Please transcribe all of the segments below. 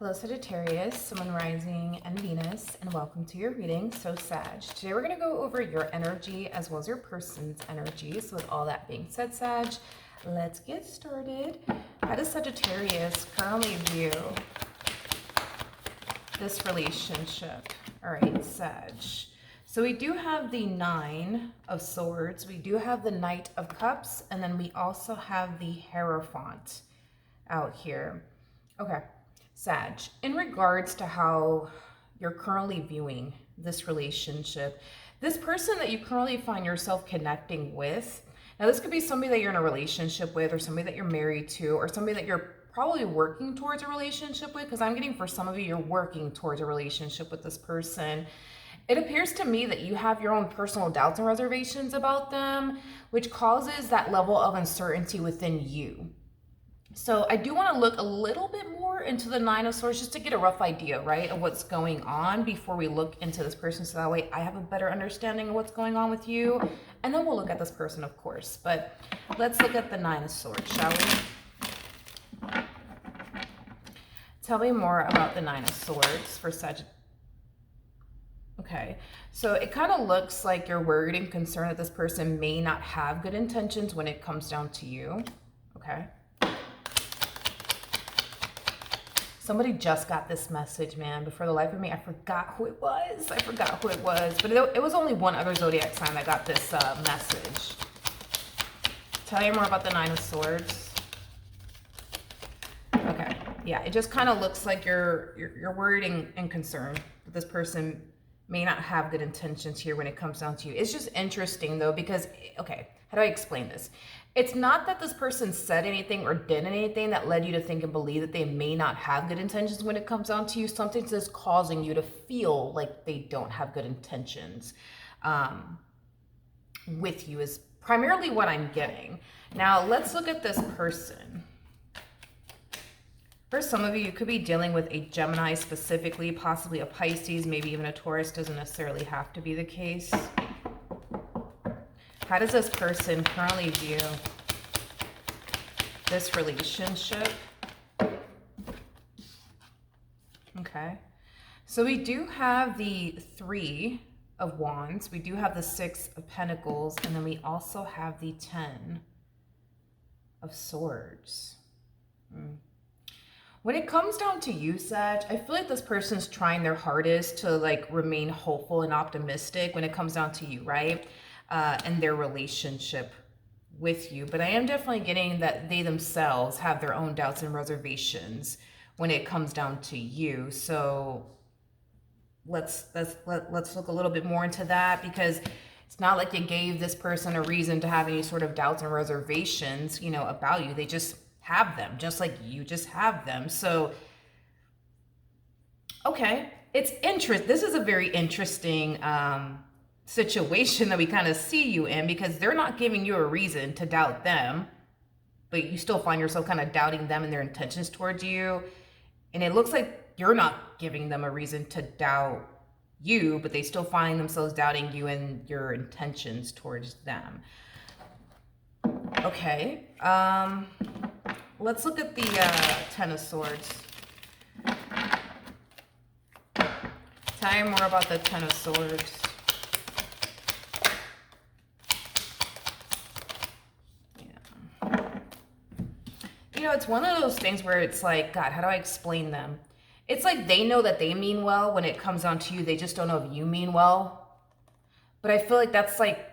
Hello Sagittarius, Sun, Rising, and Venus, and welcome to your reading. So Sag, today we're going to go over your energy as well as your person's energy. So with all that being said, Sag, let's get started. How does Sagittarius currently view this relationship? All right, Sag. So we do have the Nine of Swords, we do have the Knight of Cups, and then we also have the Hierophant out here. Okay. Sag, in regards to how you're currently viewing this relationship, this person that you currently find yourself connecting with, now this could be somebody that you're in a relationship with, or somebody that you're married to, or somebody that you're probably working towards a relationship with, because I'm getting for some of you, you're working towards a relationship with this person. It appears to me that you have your own personal doubts and reservations about them, which causes that level of uncertainty within you. So I do want to look a little bit more into the Nine of Swords just to get a rough idea, right, of what's going on before we look into this person. So that way I have a better understanding of what's going on with you. And then we'll look at this person, of course. But let's look at the Nine of Swords, shall we? Tell me more about the Nine of Swords for Sagittarius. Okay, so it kind of looks like you're worried and concerned that this person may not have good intentions when it comes down to you. Okay. Somebody just got this message, man. Before the life of me, I forgot who it was. But it was only one other zodiac sign that got this message. Tell you more about the Nine of Swords. Okay, yeah, it just kind of looks like you're worried and concerned that this person may not have good intentions here when it comes down to you. It's just interesting though, because, okay, how do I explain this? It's not that this person said anything or did anything that led you to think and believe that they may not have good intentions when it comes down to you. Something that's causing you to feel like they don't have good intentions with you is primarily what I'm getting. Now, let's look at this person. For some of you, you could be dealing with a Gemini specifically, possibly a Pisces, maybe even a Taurus. Doesn't necessarily have to be the case. How does this person currently view this relationship? Okay. So we do have the Three of Wands. We do have the Six of Pentacles. And then we also have the Ten of Swords. When it comes down to you, Sag, I feel like this person's trying their hardest to like remain hopeful and optimistic when it comes down to you, right? And their relationship with you. But I am definitely getting that they themselves have their own doubts and reservations when it comes down to you. So let's look a little bit more into that, because it's not like you gave this person a reason to have any sort of doubts and reservations, you know, about you. They just have them, just like you just have them. So, okay, this is a very interesting situation that we kind of see you in, because they're not giving you a reason to doubt them, but you still find yourself kind of doubting them and their intentions towards you. And it looks like you're not giving them a reason to doubt you, but they still find themselves doubting you and your intentions towards them. Okay, let's look at the Ten of Swords. Tell me more about the Ten of Swords. You know, it's one of those things where it's like, God, how do I explain them? It's like they know that they mean well when it comes down to you. They just don't know if you mean well. But I feel like that's like,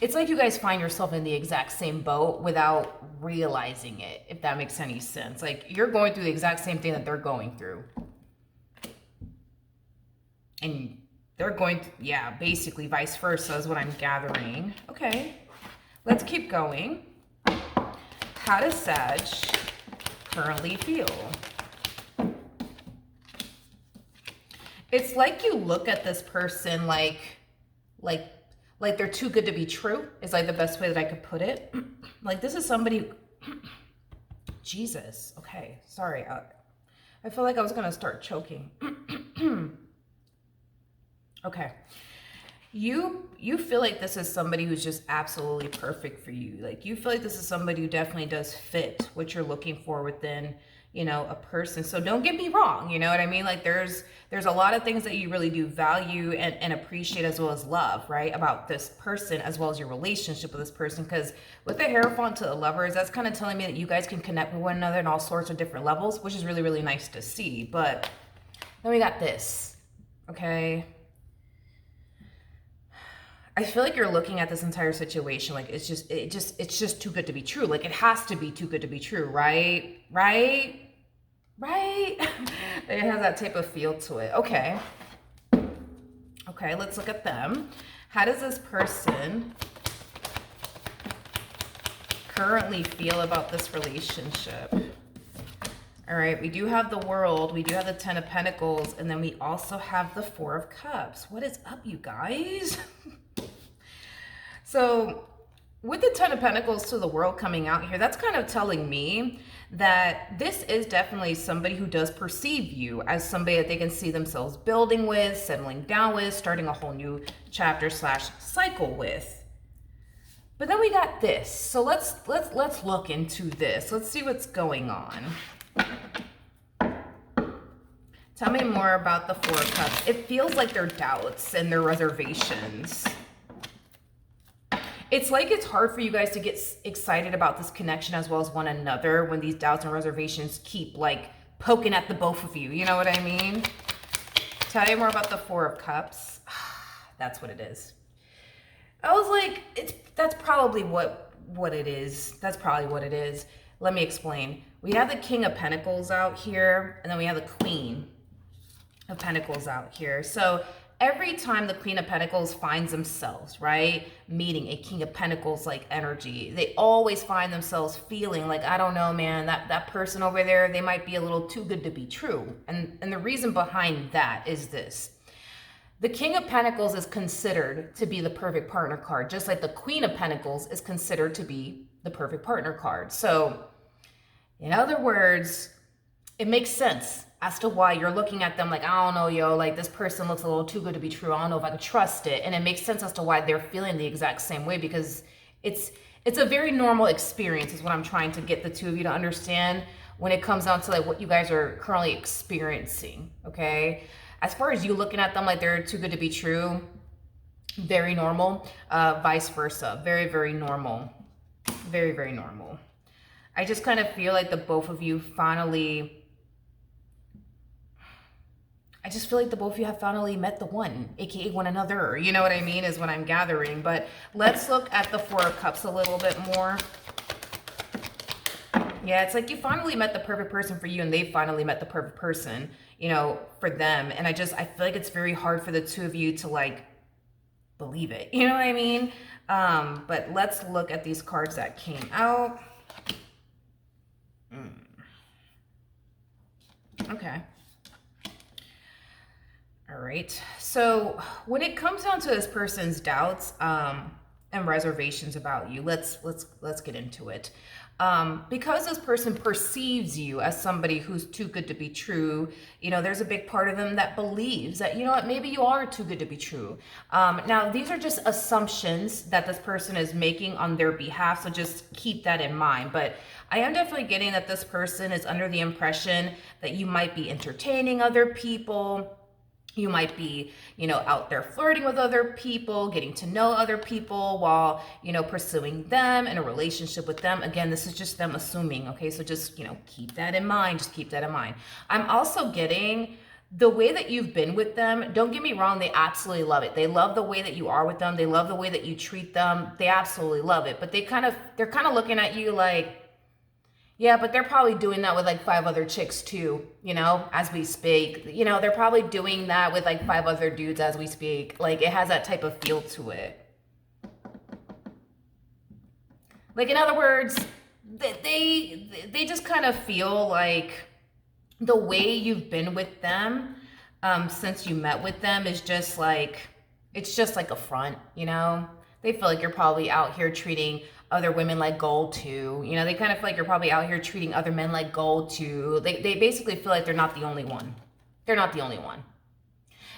it's like you guys find yourself in the exact same boat without realizing it, if that makes any sense. Like you're going through the exact same thing that they're going through. And they're going to, yeah, basically vice versa is what I'm gathering. Okay, let's keep going. How does Sag currently feel? It's like you look at this person like they're too good to be true is like the best way that I could put it. Like this is somebody, Jesus, okay, sorry. I feel like I was gonna start choking. Okay. You feel like this is somebody who's just absolutely perfect for you. Like you feel like this is somebody who definitely does fit what you're looking for within you know, a person. So don't get me wrong, you know what I mean? Like there's a lot of things that you really do value and appreciate, as well as love, right, about this person, as well as your relationship with this person. Because with the Hierophant to the Lovers, that's kind of telling me that you guys can connect with one another in all sorts of different levels, which is really, really nice to see. But then we got this, okay? I feel like you're looking at this entire situation like it's just too good to be true. Like it has to be too good to be true, right? Right? It has that type of feel to it. Okay, let's look at them. How does this person currently feel about this relationship? All right, we do have the World, we do have the Ten of Pentacles, and then we also have the Four of Cups. What is up, you guys? So with the Ten of Pentacles to the World coming out here, that's kind of telling me that this is definitely somebody who does perceive you as somebody that they can see themselves building with, settling down with, starting a whole new chapter / cycle with. But then we got this. So let's look into this. Let's see what's going on. Tell me more about the Four of Cups. It feels like their doubts and their reservations. It's like it's hard for you guys to get excited about this connection as well as one another when these doubts and reservations keep like poking at the both of you. You know what I mean? Tell you more about the Four of Cups. That's what it is. I was like, that's probably what it is. That's probably what it is. Let me explain. We have the King of Pentacles out here, and then we have the Queen of Pentacles out here. So every time the Queen of Pentacles finds themselves, right, meeting a King of Pentacles like energy, they always find themselves feeling like, I don't know, man, that person over there, they might be a little too good to be true. And the reason behind that is this. The King of Pentacles is considered to be the perfect partner card, just like the Queen of Pentacles is considered to be the perfect partner card. So in other words, it makes sense as to why you're looking at them like, I don't know, yo, like this person looks a little too good to be true. I don't know if I could trust it. And it makes sense as to why they're feeling the exact same way, because it's a very normal experience is what I'm trying to get the two of you to understand when it comes down to like what you guys are currently experiencing, okay? As far as you looking at them like they're too good to be true, very normal. Vice versa, very, very normal. Very, very normal. I just kind of feel like the both of you finally, I just feel like the both of you have finally met the one, aka one another. You know what I mean, is what I'm gathering. But let's look at the Four of Cups a little bit more. Yeah, it's like you finally met the perfect person for you, and they finally met the perfect person, you know, for them. And I feel like it's very hard for the two of you to like believe it. You know what I mean? But let's look at these cards that came out. Okay. All right. So when it comes down to this person's doubts and reservations about you, let's get into it. Because this person perceives you as somebody who's too good to be true, you know, there's a big part of them that believes that, you know what, maybe you are too good to be true. Now, these are just assumptions that this person is making on their behalf, so just keep that in mind. But I am definitely getting that this person is under the impression that you might be entertaining other people. You might be, you know, out there flirting with other people, getting to know other people while, you know, pursuing them in a relationship with them. Again, this is just them assuming, okay? So just, you know, keep that in mind. Just keep that in mind. I'm also getting the way that you've been with them. Don't get me wrong. They absolutely love it. They love the way that you are with them. They love the way that you treat them. They absolutely love it. But they're kind of looking at you like, yeah, but they're probably doing that with like 5 other chicks too, you know, as we speak. You know, they're probably doing that with like 5 other dudes as we speak. Like it has that type of feel to it. Like in other words, they just kind of feel like the way you've been with them since you met with them is just like, it's just like a front, you know? They feel like you're probably out here treating other women like gold too. You know, they kind of feel like you're probably out here treating other men like gold too. They basically feel like they're not the only one. They're not the only one.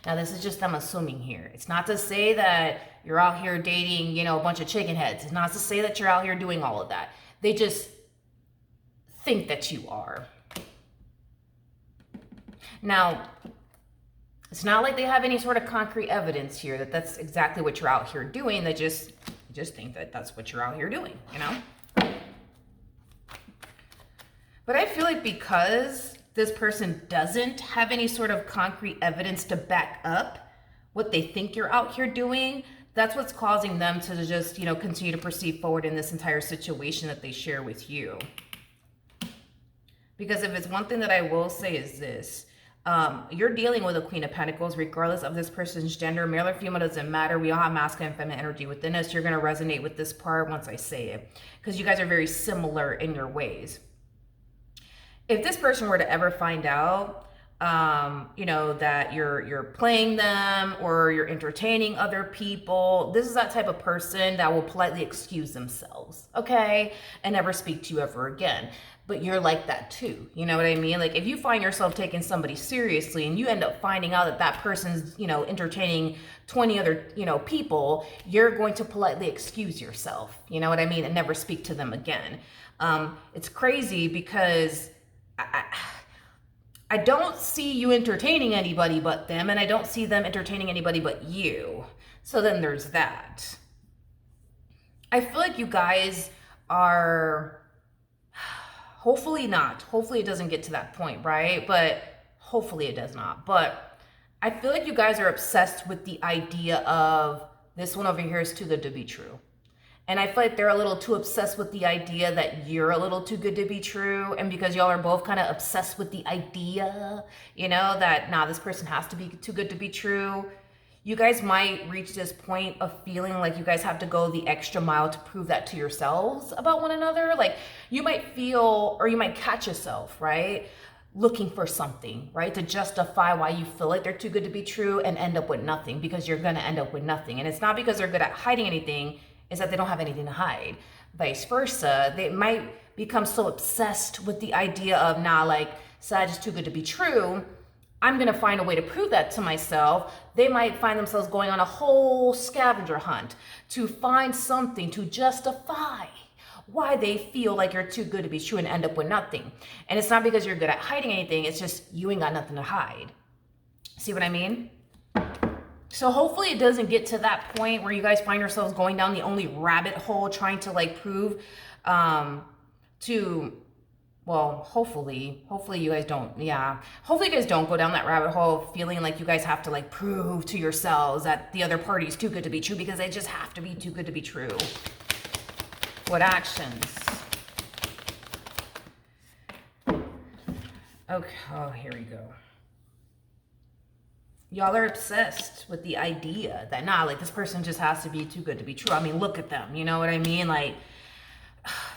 Now, this is just them assuming here. It's not to say that you're out here dating, you know, a bunch of chicken heads. It's not to say that you're out here doing all of that. They just think that you are. Now, it's not like they have any sort of concrete evidence here that that's exactly what you're out here doing. They just think that that's what you're out here doing, you know? But I feel like because this person doesn't have any sort of concrete evidence to back up what they think you're out here doing, that's what's causing them to just, you know, continue to proceed forward in this entire situation that they share with you. Because if it's one thing that I will say is this, you're dealing with a Queen of Pentacles, regardless of this person's gender, male or female, doesn't matter. We all have masculine and feminine energy within us. You're going to resonate with this part once I say it, because you guys are very similar in your ways. If this person were to ever find out, you know, that you're playing them or you're entertaining other people, this is that type of person that will politely excuse themselves, okay, and never speak to you ever again. But you're like that too, you know what I mean? Like if you find yourself taking somebody seriously and you end up finding out that that person's, you know, entertaining 20 other, you know, people, you're going to politely excuse yourself, you know what I mean, and never speak to them again. It's crazy because I don't see you entertaining anybody but them, and I don't see them entertaining anybody but you. So then there's that. I feel like you guys are, hopefully not. Hopefully it doesn't get to that point, right? But hopefully it does not. But I feel like you guys are obsessed with the idea of this one over here is too good to be true. And I feel like they're a little too obsessed with the idea that you're a little too good to be true. And because y'all are both kind of obsessed with the idea, you know, that, nah, this person has to be too good to be true. You guys might reach this point of feeling like you guys have to go the extra mile to prove that to yourselves about one another. Like you might feel, or you might catch yourself, right, looking for something, right, to justify why you feel like they're too good to be true and end up with nothing, because you're going to end up with nothing. And it's not because they're good at hiding anything. Is that they don't have anything to hide. Vice versa, they might become so obsessed with the idea of, nah, like, Sag is too good to be true, I'm gonna find a way to prove that to myself. They might find themselves going on a whole scavenger hunt to find something to justify why they feel like you're too good to be true and end up with nothing. And it's not because you're good at hiding anything, it's just you ain't got nothing to hide. See what I mean? So hopefully it doesn't get to that point where you guys find yourselves going down the only rabbit hole trying to like prove well, hopefully you guys don't, yeah. Hopefully you guys don't go down that rabbit hole feeling like you guys have to like prove to yourselves that the other party is too good to be true, because they just have to be too good to be true. What actions? Okay, oh, here we go. Y'all are obsessed with the idea that, nah, like this person just has to be too good to be true. I mean, look at them, you know what I mean? Like,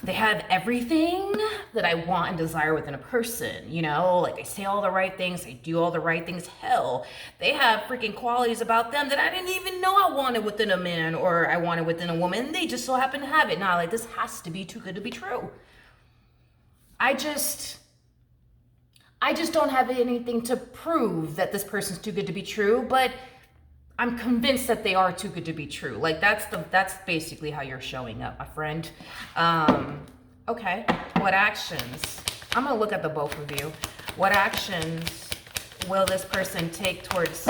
they have everything that I want and desire within a person, you know? Like, they say all the right things, they do all the right things. Hell, they have freaking qualities about them that I didn't even know I wanted within a man or I wanted within a woman. They just so happen to have it. Nah, like, this has to be too good to be true. I just don't have anything to prove that this person's too good to be true, but I'm convinced that they are too good to be true. Like that's basically how you're showing up, my friend. Okay, what actions? I'm gonna look at the both of you. What actions will this person take towards,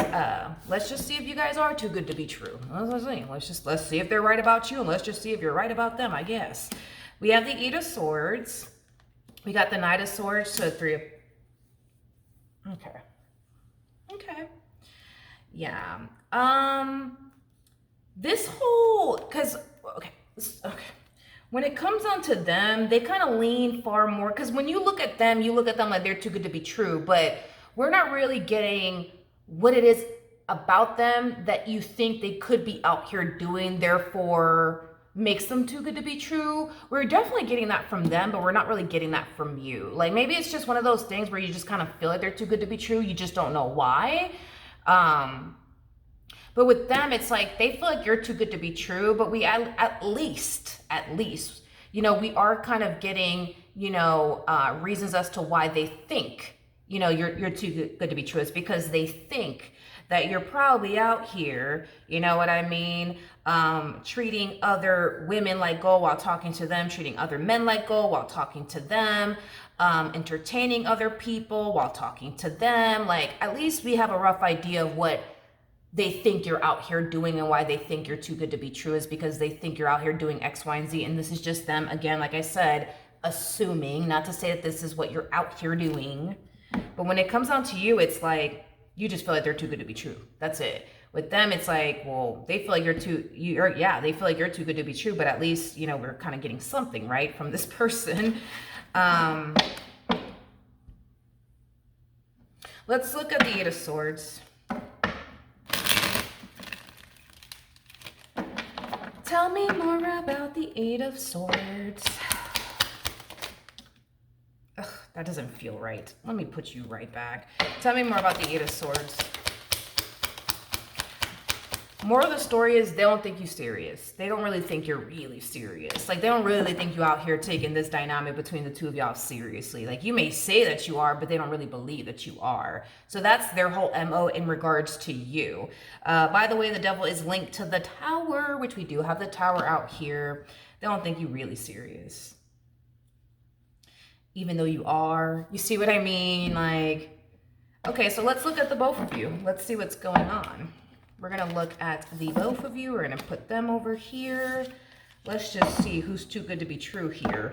let's just see if you guys are too good to be true. Let's see if they're right about you, and let's just see if you're right about them, I guess. We have the Eight of Swords. We got the Knight of Swords, so Three of... Okay. Yeah. This whole, okay. When it comes down to them, they kind of lean far more, because when you look at them like they're too good to be true, but we're not really getting what it is about them that you think they could be out here doing, therefore makes them too good to be true. We're definitely getting that from them, but we're not really getting that from you. Like maybe it's just one of those things where you just kind of feel like they're too good to be true. You just don't know why. But with them, it's like they feel like you're too good to be true, but we at least, you know, we are kind of getting, you know, reasons as to why they think, you know, you're too good to be true. It's because they think that you're probably out here, you know what I mean, treating other women like gold while talking to them, treating other men like gold while talking to them. entertaining other people while talking to them. Like, at least we have a rough idea of what they think you're out here doing, and why they think you're too good to be true is because they think you're out here doing X, Y, and Z. And this is just them, again, like I said, assuming, not to say that this is what you're out here doing. But when it comes down to you, it's like, you just feel like they're too good to be true. That's it. With them, it's like, well, they feel like they feel like you're too good to be true, but at least, you know, we're kind of getting something, right, from this person. Let's look at the Eight of Swords. Tell me more about the Eight of Swords. Ugh, that doesn't feel right. Let me put you right back. Tell me more about the Eight of Swords. More of the story is they don't think you serious. They don't really think you're really serious. Like, they don't really think you out here taking this dynamic between the two of y'all seriously. Like, you may say that you are, but they don't really believe that you are. So that's their whole MO in regards to you. By the way, the Devil is linked to the Tower, which we do have the Tower out here. They don't think you really serious. Even though you are. You see what I mean? Like, okay, so let's look at the both of you. Let's see what's going on. We're going to look at the both of you. We're going to put them over here. Let's just see who's too good to be true here.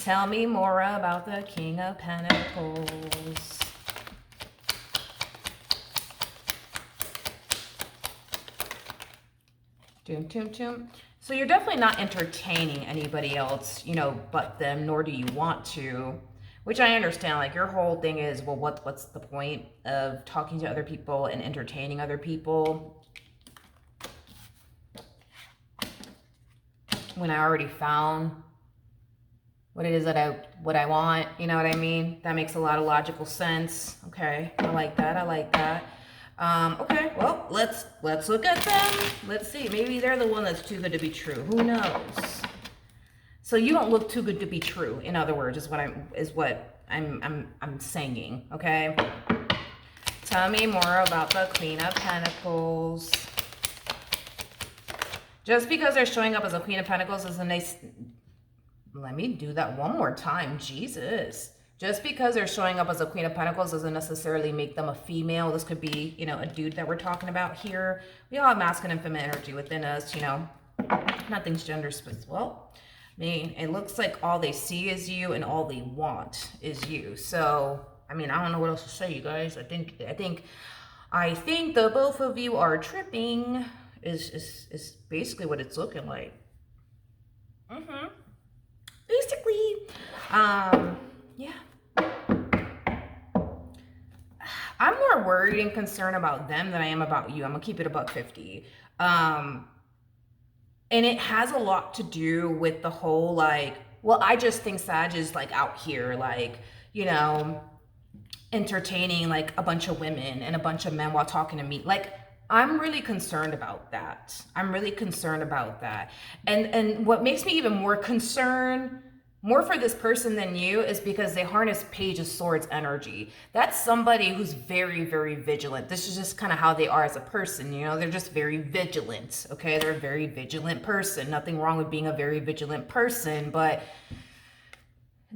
Tell me more about the King of Pentacles. So you're definitely not entertaining anybody else, you know, but them, nor do you want to. Which I understand, like, your whole thing is, well, what's the point of talking to other people and entertaining other people when I already found what it is that what I want, you know what I mean? That makes a lot of logical sense. Okay, I like that, I like that. Okay, well, let's look at them. Let's see, maybe they're the one that's too good to be true. Who knows? So you don't look too good to be true, in other words, is what I'm saying, okay? Tell me more about the Queen of Pentacles. Just because they're showing up as a Queen of Pentacles is a nice... Let me do that one more time. Jesus. Just because they're showing up as a Queen of Pentacles doesn't necessarily make them a female. This could be, you know, a dude that we're talking about here. We all have masculine and feminine energy within us, you know. Nothing's gender specific. Well, I mean, it looks like all they see is you and all they want is you. So, I mean, I don't know what else to say, you guys. I think the both of you are tripping is basically what it's looking like. Basically, yeah. I'm more worried and concerned about them than I am about you. I'm gonna keep it $150. And it has a lot to do with the whole, like, well, I just think Sag is, like, out here, like, you know, entertaining, like, a bunch of women and a bunch of men while talking to me. Like, I'm really concerned about that. I'm really concerned about that. And what makes me even more concerned, more for this person than you, is because they harness Page of Swords energy. That's somebody who's very, very vigilant. This is just kind of how they are as a person, you know? They're just very vigilant, okay? They're a very vigilant person. Nothing wrong with being a very vigilant person, but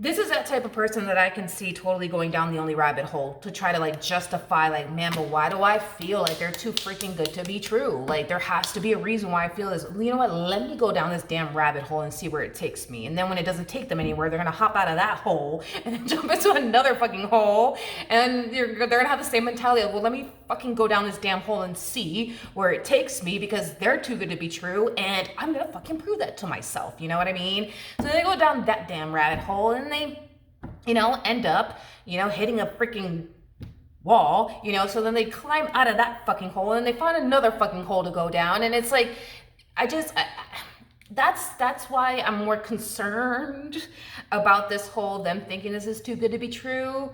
this is that type of person that I can see totally going down the only rabbit hole to try to, like, justify, like, man, but why do I feel like they're too freaking good to be true? Like, there has to be a reason why I feel this. You know what? Let me go down this damn rabbit hole and see where it takes me. And then when it doesn't take them anywhere, they're going to hop out of that hole and then jump into another fucking hole. And they're going to have the same mentality of, well, let me fucking go down this damn hole and see where it takes me because they're too good to be true. And I'm going to fucking prove that to myself. You know what I mean? So they go down that damn rabbit hole and they, you know, end up, you know, hitting a freaking wall, you know, so then they climb out of that fucking hole and they find another fucking hole to go down. And it's like, that's why I'm more concerned about this whole them thinking this is too good to be true.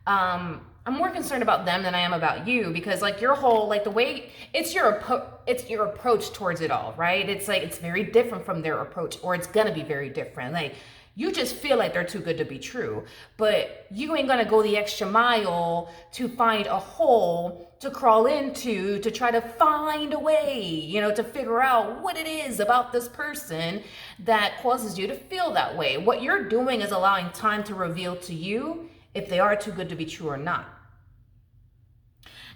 I'm more concerned about them than I am about you, because, like, your whole, like, the way it's your approach towards it all, right? It's like, it's very different from their approach, or it's gonna be very different. Like, you just feel like they're too good to be true, but you ain't gonna go the extra mile to find a hole to crawl into to try to find a way, you know, to figure out what it is about this person that causes you to feel that way. What you're doing is allowing time to reveal to you if they are too good to be true or not.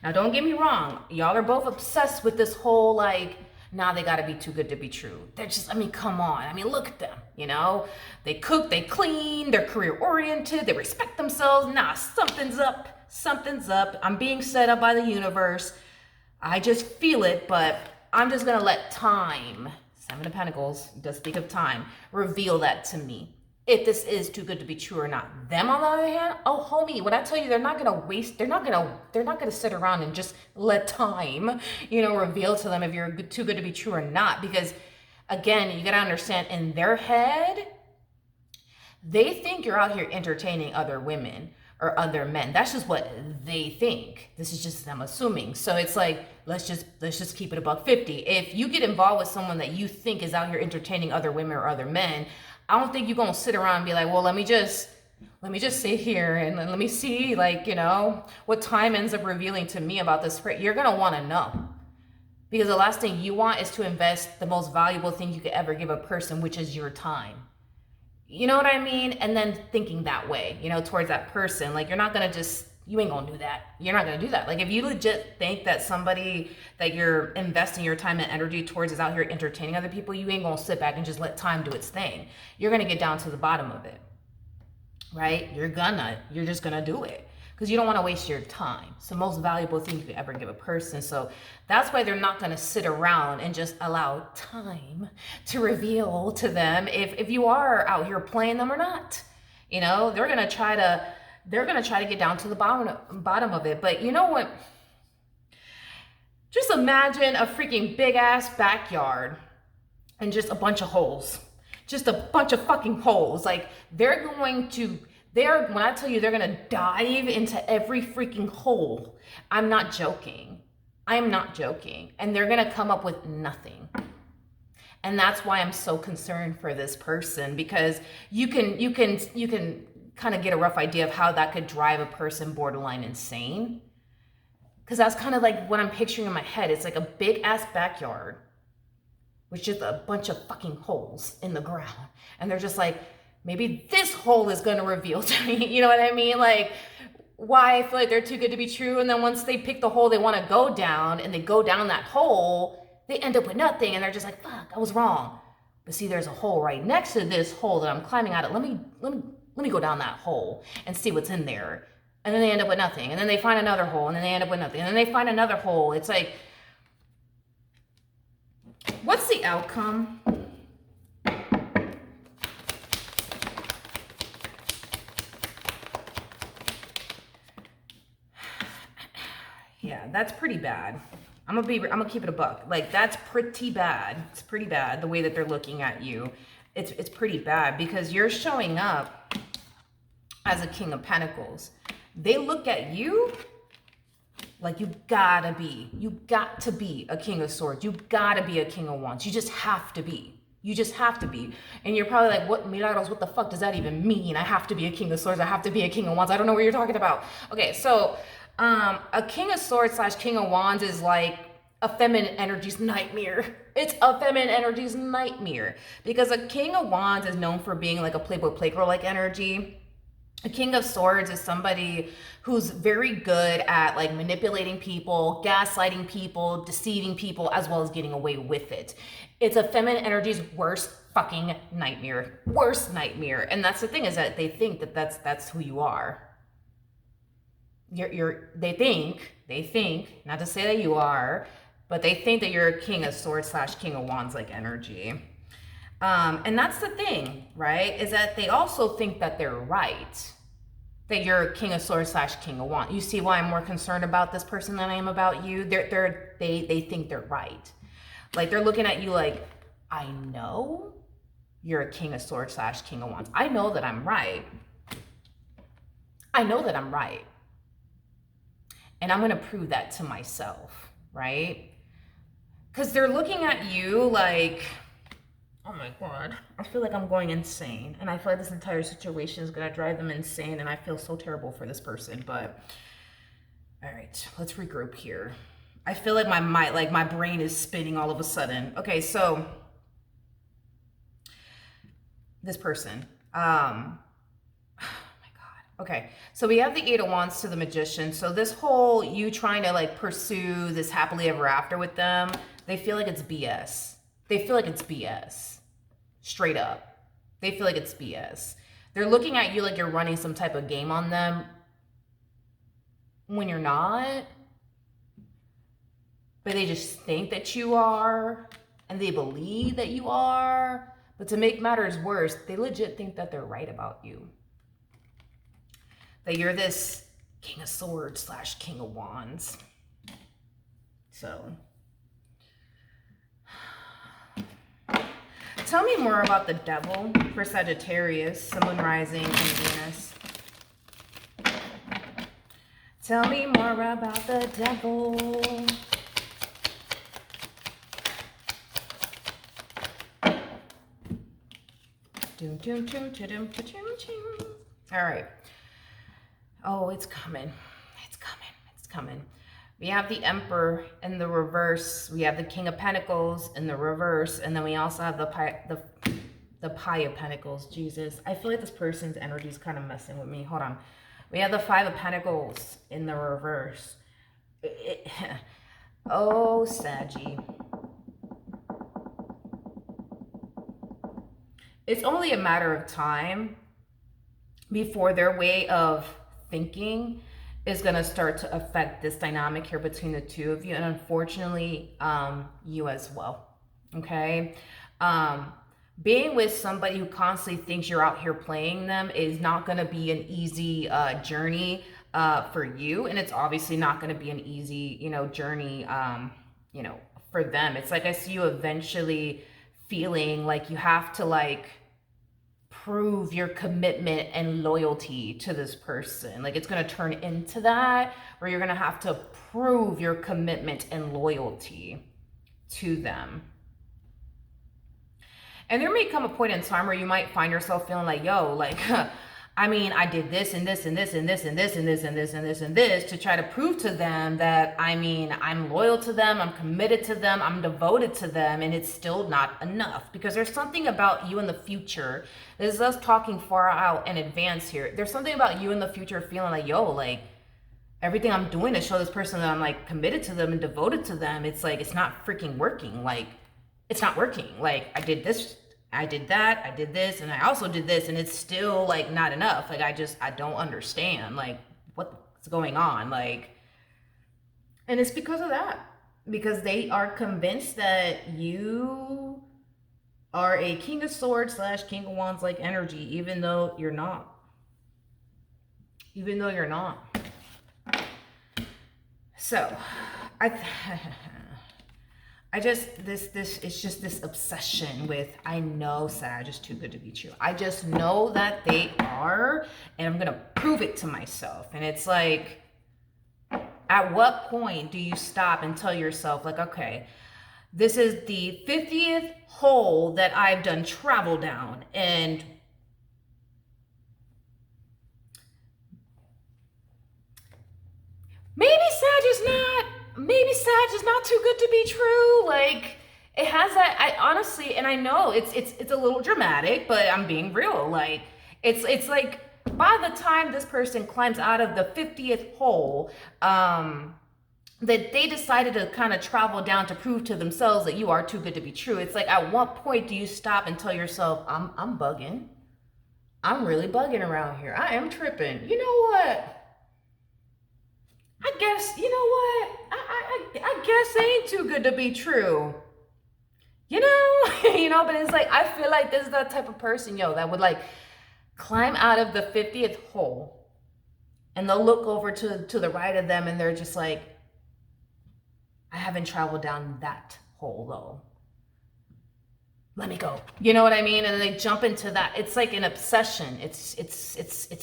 Now, don't get me wrong. Y'all are both obsessed with this whole like, nah, they gotta be too good to be true. They're just, I mean, come on. I mean, look at them, you know? They cook, they clean, they're career oriented, they respect themselves. Nah, something's up. Something's up. I'm being set up by the universe. I just feel it, but I'm just gonna let time, Seven of Pentacles, does speak of time, reveal that to me. If this is too good to be true or not. Them on the other hand, oh homie, when I tell you they're not gonna waste, they're not gonna sit around and just let time, you know, reveal to them if you're too good to be true or not. Because again, you gotta understand, in their head, they think you're out here entertaining other women or other men. That's just what they think. This is just them assuming. So it's like, let's just keep it $150. If you get involved with someone that you think is out here entertaining other women or other men, I don't think you're gonna sit around and be like, well, let me just sit here and let me see, like, you know, what time ends up revealing to me about this. You're gonna want to know, because the last thing you want is to invest the most valuable thing you could ever give a person, which is your time. You know what I mean? And then thinking that way, you know, towards that person. Like, you're not gonna just, you ain't gonna do that. You're not gonna do that. Like, if you legit think that somebody that you're investing your time and energy towards is out here entertaining other people, you ain't gonna sit back and just let time do its thing. You're gonna get down to the bottom of it, right? You're just gonna do it, because you don't want to waste your time. It's the most valuable thing you could ever give a person. So that's why they're not going to sit around and just allow time to reveal to them if you are out here playing them or not. You know, they're going to try to get down to the bottom of it. But you know what? Just imagine a freaking big ass backyard and just a bunch of holes. Just a bunch of fucking holes. Like, when I tell you they're gonna dive into every freaking hole, I'm not joking. I'm not joking. And they're gonna come up with nothing. And that's why I'm so concerned for this person, because you can kind of get a rough idea of how that could drive a person borderline insane. Because that's kind of like what I'm picturing in my head. It's like a big ass backyard with just a bunch of fucking holes in the ground. And they're just like, maybe this hole is going to reveal to me. You know what I mean? Like, why I feel like they're too good to be true. And then once they pick the hole they want to go down, and they go down that hole, they end up with nothing. And they're just like, fuck, I was wrong. But see, there's a hole right next to this hole that I'm climbing out of. Let me go down that hole and see what's in there. And then they end up with nothing. And then they find another hole, and then they end up with nothing. And then they find another hole. It's like, what's the outcome? Yeah, that's pretty bad. I'm gonna keep it a buck. Like, that's pretty bad. It's pretty bad the way that they're looking at you. It's pretty bad, because you're showing up as a King of Pentacles. They look at you like you got to be a King of Swords. You got to be a King of Wands. You just have to be. You just have to be. And you're probably like, what, Milagros, what the fuck does that even mean? I have to be a King of Swords. I have to be a King of Wands. I don't know what you're talking about. Okay, so a King of Swords / King of Wands is like a feminine energy's nightmare. It's a feminine energy's nightmare, because a King of Wands is known for being like a Playboy Playgirl like energy. A King of Swords is somebody who's very good at like manipulating people, gaslighting people, deceiving people, as well as getting away with it. It's a feminine energy's worst fucking nightmare. Worst nightmare. And that's the thing, is that they think that that's who you are. They think, not to say that you are, but they think that you're a King of Swords / King of Wands like energy. And that's the thing, right? Is that they also think that they're right. That you're a King of Swords / King of Wands. You see why I'm more concerned about this person than I am about you? They think they're right. Like, they're looking at you like, I know you're a King of Swords / King of Wands. I know that I'm right. I know that I'm right. And I'm going to prove that to myself, right? Because they're looking at you like, oh my God, I feel like I'm going insane. And I feel like this entire situation is going to drive them insane. And I feel so terrible for this person. But All right, let's regroup here. I feel like my brain is spinning all of a sudden. Okay, so this person, okay, so we have the Eight of Wands to the Magician. So this whole you trying to like pursue this happily ever after with them, they feel like it's BS. They feel like it's BS. Straight up. They feel like it's BS. They're looking at you like you're running some type of game on them when you're not. But they just think that you are, and they believe that you are. But to make matters worse, they legit think that they're right about you. That you're this King of Swords / King of Wands. So, tell me more about the Devil for Sagittarius, Sun, Moon, Rising, and Venus. Tell me more about the Devil. All right. Oh, it's coming. It's coming. It's coming. We have the Emperor in the reverse. We have the King of Pentacles in the reverse. And then we also have the Pie of Pentacles. Jesus. I feel like this person's energy is kind of messing with me. Hold on. We have the Five of Pentacles in the reverse. Oh, Saggy. It's only a matter of time before their way of thinking is going to start to affect this dynamic here between the two of you, and unfortunately you as well. Okay, being with somebody who constantly thinks you're out here playing them is not going to be an easy journey for you, and it's obviously not going to be an easy journey for them. It's like I see you eventually feeling like you have to like prove your commitment and loyalty to this person. Like it's going to turn into that, where you're going to have to prove your commitment and loyalty to them. And there may come a point in time where you might find yourself feeling like, yo, like, I mean, I did this and this and this and this and this and this and this and this and this to try to prove to them that, I mean, I'm loyal to them, I'm committed to them, I'm devoted to them, and it's still not enough. Because there's something about you in the future. This is us talking far out in advance here. There's something about you in the future feeling like, yo, like, everything I'm doing to show this person that I'm like committed to them and devoted to them, it's like, it's not freaking working. Like, it's not working. Like, I did this, I did that, I did this, and I also did this, and it's still like not enough. Like, I don't understand like what's going on. Like, and it's because of that, because they are convinced that you are a King of Swords / King of Wands like energy, even though you're not. Even though you're not. So, it's just this obsession with, I know Sag is too good to be true. I just know that they are, and I'm going to prove it to myself. And it's like, at what point do you stop and tell yourself, like, okay, this is the 50th hole that I've done travel down, and maybe Sag is not too good to be true. Like, it has that, I honestly, and I know it's a little dramatic, but I'm being real. Like, it's like by the time this person climbs out of the 50th hole, that they decided to kind of travel down to prove to themselves that you are too good to be true. It's like, at what point do you stop and tell yourself, I'm bugging. I'm really bugging around here. I am tripping. You know what? I guess, you know what? I guess they ain't too good to be true. You know? But it's like, I feel like this is that type of person, that would like climb out of the 50th hole, and they'll look over to the right of them, and they're just like, I haven't traveled down that hole though. Let me go. You know what I mean? And they jump into that. It's like an obsession. It's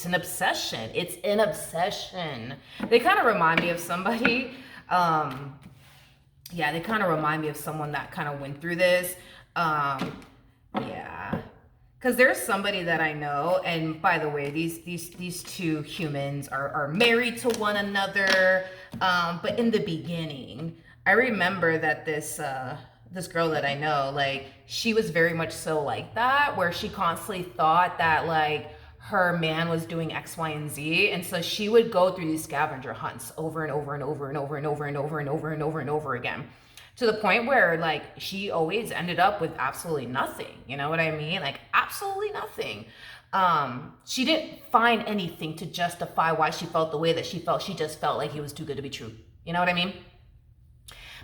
an obsession. It's an obsession. They kind of remind me of somebody. Yeah, they kind of remind me of someone that kind of went through this. Yeah. Because there's somebody that I know, and by the way, these two humans are married to one another. But in the beginning, I remember that this girl that I know, like, she was very much so like that, where she constantly thought that like her man was doing X, Y, and Z, and so she would go through these scavenger hunts over and over and over and over and over and over and over and over and over again, to the point where like she always ended up with absolutely nothing. You know what I mean? Like absolutely nothing. She didn't find anything to justify why she felt the way that she felt. She just felt like he was too good to be true. You know what I mean?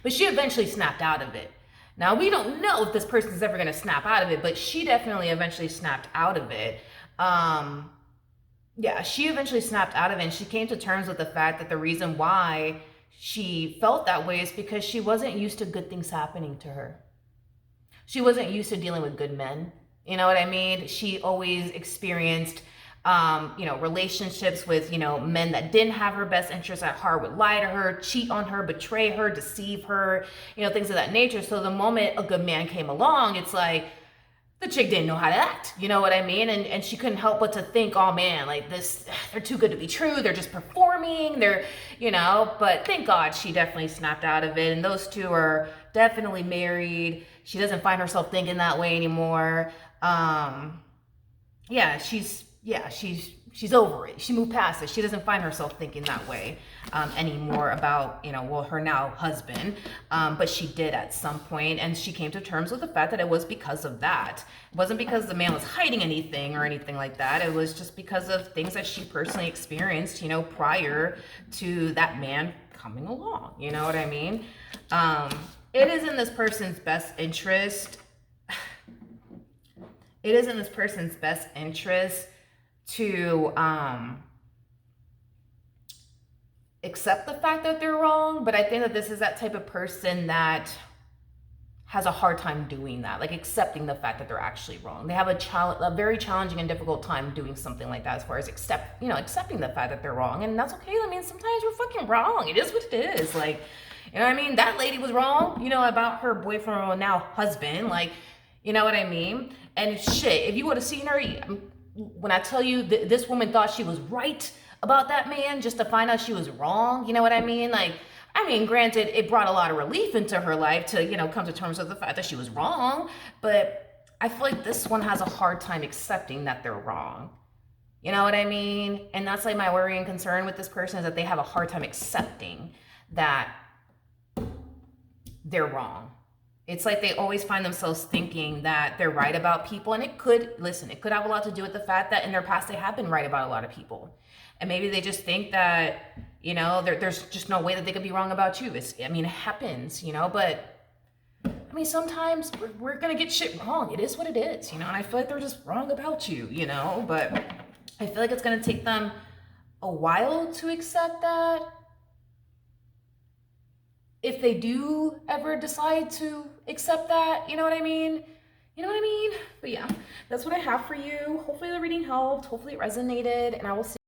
But she eventually snapped out of it. Now, we don't know if this person is ever going to snap out of it, but she definitely eventually snapped out of it. Yeah, she eventually snapped out of it, and she came to terms with the fact that the reason why she felt that way is because she wasn't used to good things happening to her. She wasn't used to dealing with good men. You know what I mean? She always experienced relationships with, men that didn't have her best interests at heart, would lie to her, cheat on her, betray her, deceive her, things of that nature. So the moment a good man came along, it's like the chick didn't know how to act. You know what I mean? And she couldn't help but to think, oh man, like this, they're too good to be true. They're just performing. But thank God she definitely snapped out of it. And those two are definitely married. She doesn't find herself thinking that way anymore. She's over it. She moved past it. She doesn't find herself thinking that way anymore about, her now husband. But she did at some point, and she came to terms with the fact that it was because of that. It wasn't because the man was hiding anything or anything like that. It was just because of things that she personally experienced, prior to that man coming along. You know what I mean? It is in this person's best interest. It is in this person's best interest to accept the fact that they're wrong, but I think that this is that type of person that has a hard time doing that, like accepting the fact that they're actually wrong. They have a very challenging and difficult time doing something like that, as far as accepting the fact that they're wrong, and that's okay. I mean, sometimes we're fucking wrong. It is what it is. Like, you know what I mean? That lady was wrong, about her boyfriend or now husband. Like, you know what I mean? And shit, if you would have seen her, when I tell you this woman thought she was right about that man just to find out she was wrong, you know what I mean? Like, granted, it brought a lot of relief into her life to, come to terms with the fact that she was wrong, but I feel like this one has a hard time accepting that they're wrong. You know what I mean? And that's like my worry and concern with this person, is that they have a hard time accepting that they're wrong. It's like they always find themselves thinking that they're right about people. And it could have a lot to do with the fact that in their past, they have been right about a lot of people. And maybe they just think that, there's just no way that they could be wrong about you. It happens, but sometimes we're going to get shit wrong. It is what it is, and I feel like they're just wrong about you, but I feel like it's going to take them a while to accept that. If they do ever decide to accept that, you know what I mean? But yeah, that's what I have for you. Hopefully the reading helped. Hopefully it resonated, and I will see